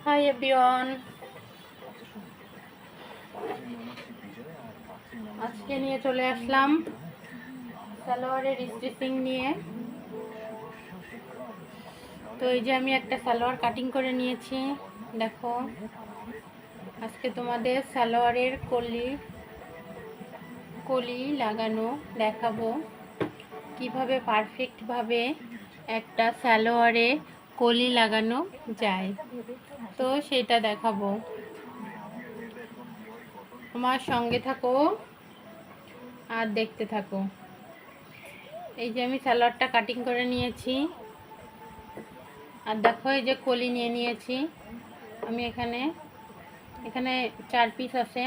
Hi everyone, আজকে নিয়ে চলে আসলাম সালোয়ারের স্টিচিং নিয়ে। তো এই যে আমি একটা সালোয়ার কাটিং করে নিয়েছি, দেখো। আজকে তোমাদের সালোয়ারের কলি লাগানো দেখাবো, কিভাবে পারফেক্টভাবে একটা সালোয়ারে কলি লাগানো যায়, তো সেটা দেখাবো। আমার সঙ্গে থাকো আর দেখতে থাকো। এই যে আমি সালোয়ারটা কাটিং করে নিয়েছি, আর দেখো এই যে কলি নিয়ে নিয়েছি আমি। এখানে 4 পিস আছে।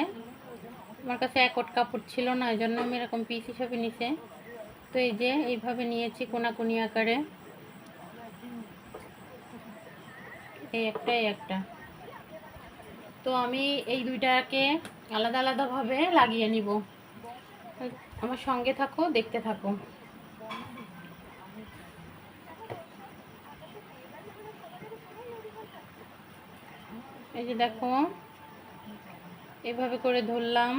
আমার কাছে একট কাপড় ছিল না, এই জন্য আমি এরকম পিস হিসেবে নিছে। তো এই যে এইভাবে নিয়েছি কোনাকুনি আকারে, এই একটা। তো আমি এই দুইটাকে আলাদা আলাদাভাবে লাগিয়ে নিব। আমার সঙ্গে থাকো, দেখতে থাকো। এই যে দেখো, এভাবে করে ধরলাম,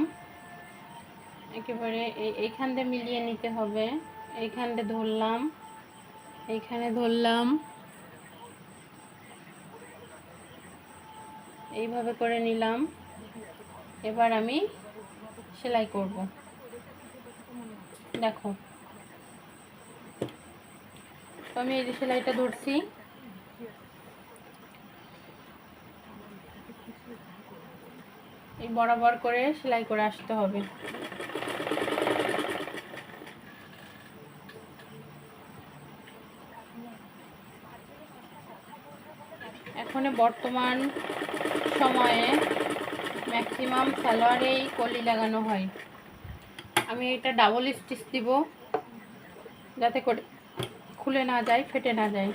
একেবারে এইখান দিয়ে মিলিয়ে নিতে হবে। এইখান দিয়ে ধরলাম, এইখানে ধরলাম, এইভাবে করে নিলাম। এবার আমি সেলাই করব, দেখো। তো আমি এই যে সেলাইটা ধরছি, এই বরাবর করে সেলাই করে আসতে হবে। এখন বর্তমান সময়ে ম্যাক্সিমাম সালোয়ারেই কলি লাগানো হয়। আমি এটা ডাবল স্টিচ দিব, যাতে করে খুলে না যায়, ফেটে না যায়।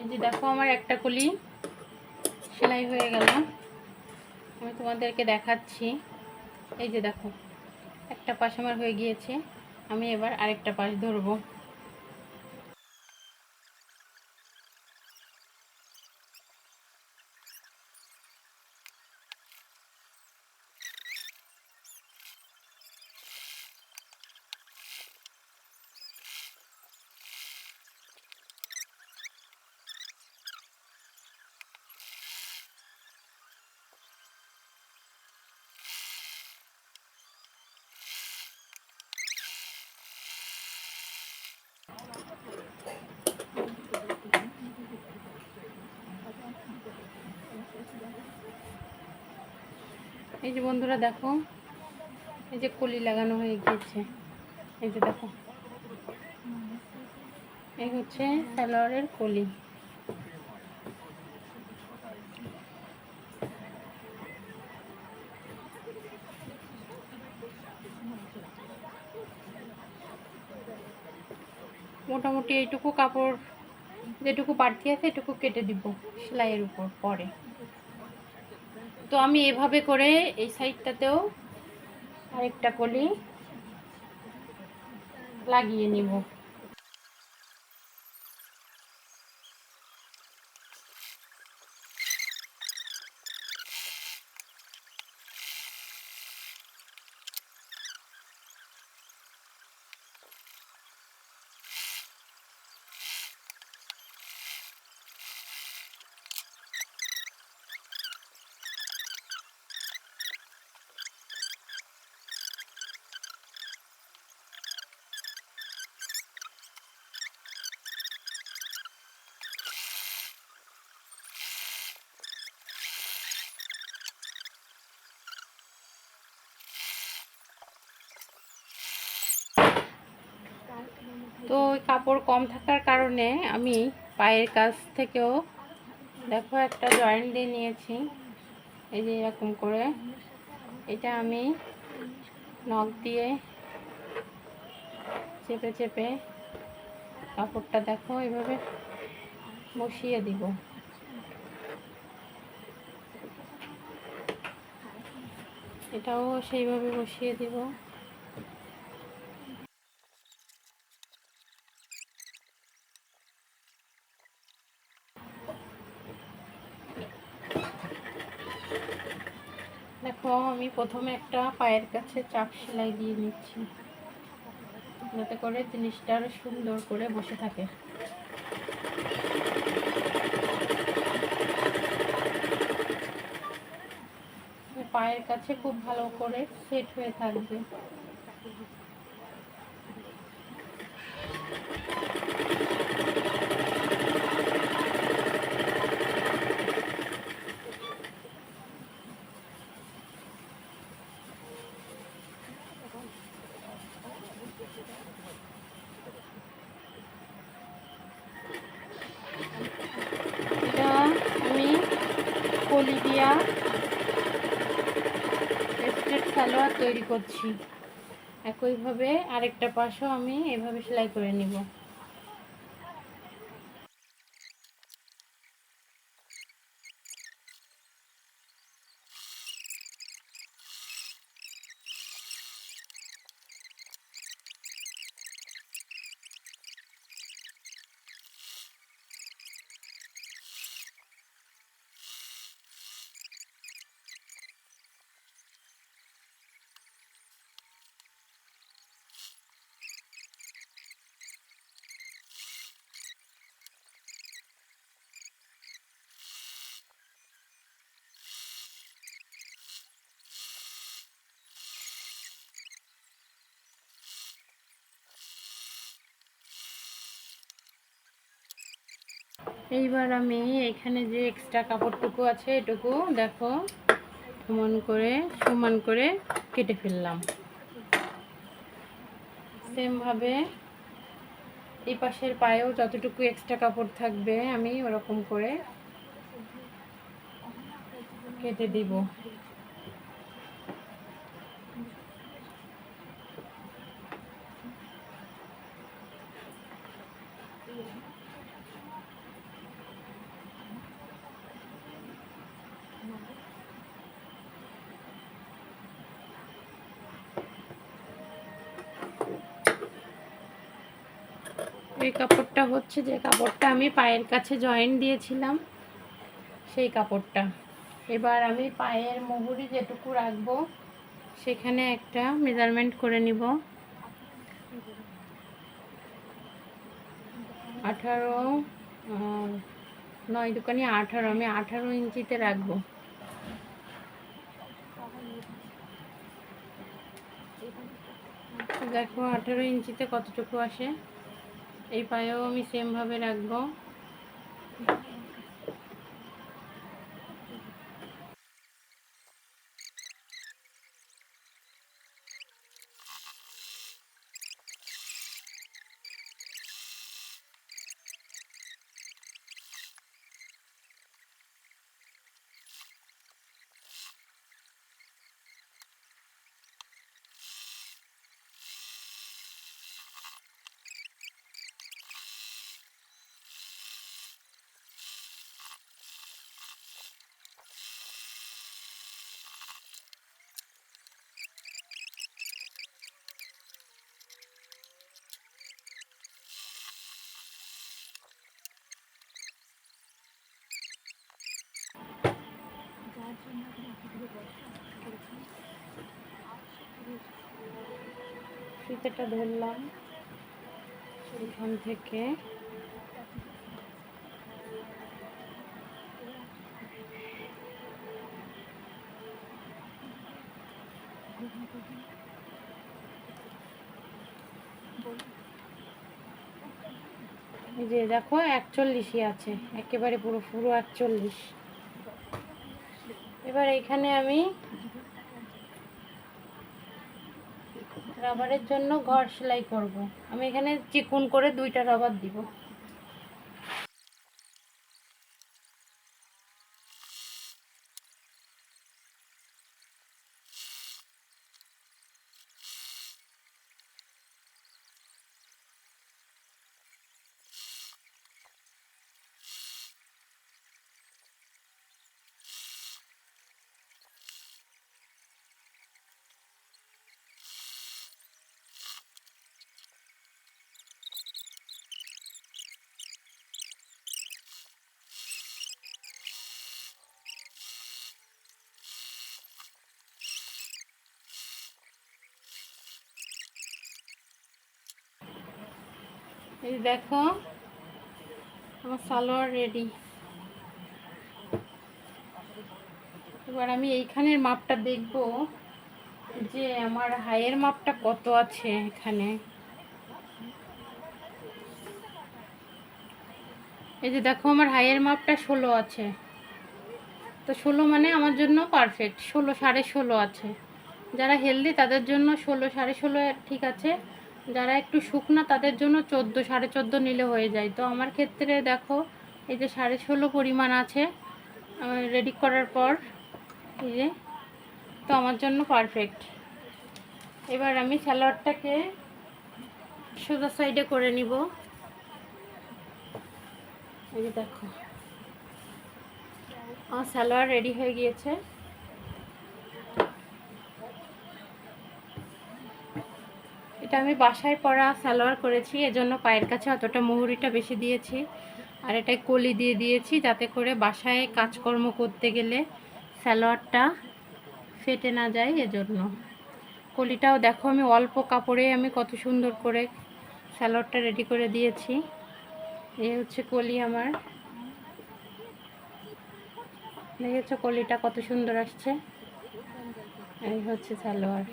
এই যে দেখো, আমার একটা কলি সেলাই হয়ে গেল। আমি তোমাদেরকে দেখাচ্ছি। এই যে দেখো, একটা পাশ আমার হয়ে গিয়েছে। আমি এবার আরেকটা পাশ ধরবো। এই যে বন্ধুরা দেখো, এই যে কলি লাগানো হয়ে গিয়েছে। এই যে দেখো, এই হচ্ছে সালোয়ারের কলি। মোটামুটি এইটুকু কাপড়, যেটুকু বাড়তি আছে এটুকু কেটে দিব সেলাইয়ের উপর পরে। তো আমি এভাবে করে এই সাইডটাতেও আরেকটা কলি লাগিয়ে নিব। তো কাপড় কম থাকার কারণে আমি পায়ের কাছ থেকেও দেখো একটা জয়েন্ট দিয়ে নিয়েছি। এই যে এরকম করে এটা আমি নখ দিয়ে চেপে চেপে কাপড়টা দেখো এইভাবে বসিয়ে দিব। এটাও সেইভাবে বসিয়ে দিব। দেখো আমি প্রথমে একটা পায়ের কাছে চাপ সেলাই দিয়ে নিচ্ছি, যাতে করে জিনিসটা আরো সুন্দর করে বসে থাকে। পায়ের কাছে খুব ভালো করে সেট হয়ে থাকবে। এটা আমি কলি দিয়া স্ট্রেট সালোয়ার তৈরি করছি। একইভাবে আরেকটা পাশও আমি এভাবে সেলাই করে নিব। এইবার আমি এখানে যে এক্সট্রা কাপড়টুকু আছে এটুকু দেখো সমান করে কেটে ফেললাম। সেমভাবে এই পাশের পায়েও যতটুকু এক্সট্রা কাপড় থাকবে আমি ওরকম করে কেটে দিব। এই কাপড়টা হচ্ছে যে কাপড়টা আমি পায়ের কাছে জয়েন্ট দিয়েছিলাম, সেই কাপড়টা। এবার আমি পায়ের মুহুরি যেটুকু রাখবো সেখানে একটা মেজারমেন্ট করে নিব। 18 9 দুকানি 18, আমি 18 ইঞ্চিতে রাখবো। দেখো 18 ইঞ্চিতে কতটুকু আসে। এই পায়েও আমি সেমভাবে রাখবো। ফিতেটা ধরলাম এখান থেকে, এই যে দেখো 41ই আছে, একেবারে পুরো 41। এবার এখানে আমি রাবারের জন্য ঘর সেলাই করব। আমি এখানে চিকন করে 2টা রাবার দিব। এই দেখো আমার সালোয়ার রেডি। এবার আমি এইখানের মাপটা দেখব যে আমার হাইয়ের মাপটা কত আছে এখানে। এই যে দেখো আমার হাইয়ের মাপটা 16 আছে। তো 16 মানে আমার জন্য পারফেক্ট। 16 16.5 আছে। যারা হেলদি তাদের জন্য 16 16.5 ঠিক আছে। যারা একটু শুকনা তাদের জন্য 14 14.5 নিলে হয়ে যায়। তো আমার ক্ষেত্রে দেখো এই যে 16.5 পরিমাণ আছে রেডি করার পর। এই যে, তো আমার জন্য পারফেক্ট। এবার আমি সালোয়ারটাকে সোজা সাইডে করে নিব। এই যে দেখো আমার সালোয়ার রেডি হয়ে গিয়েছে। এটা আমি বাসায় পরা সালোয়ার করেছি, এজন্য পায়ের কাছে অতটা মুহুরিটা বেশি দিয়েছি। আর এটাই কলি দিয়ে দিয়েছি যাতে করে বাসায় কাজকর্ম করতে গেলে সালোয়ারটা ফেটে না যায়, এজন্য। কলিটাও দেখো আমি অল্প কাপড়ে আমি কত সুন্দর করে সালোয়ারটা রেডি করে দিয়েছি। এই হচ্ছে কলি আমার, দেখেছো কলিটা কত সুন্দর আসছে। এই হচ্ছে সালোয়ার।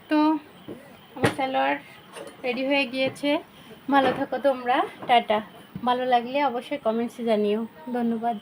তো আমার সালোয়ার রেডি হয়ে গিয়েছে। ভালো থাকো তোমরা, টাটা। ভালো লাগলে অবশ্যই কমেন্টসে জানিও। ধন্যবাদ।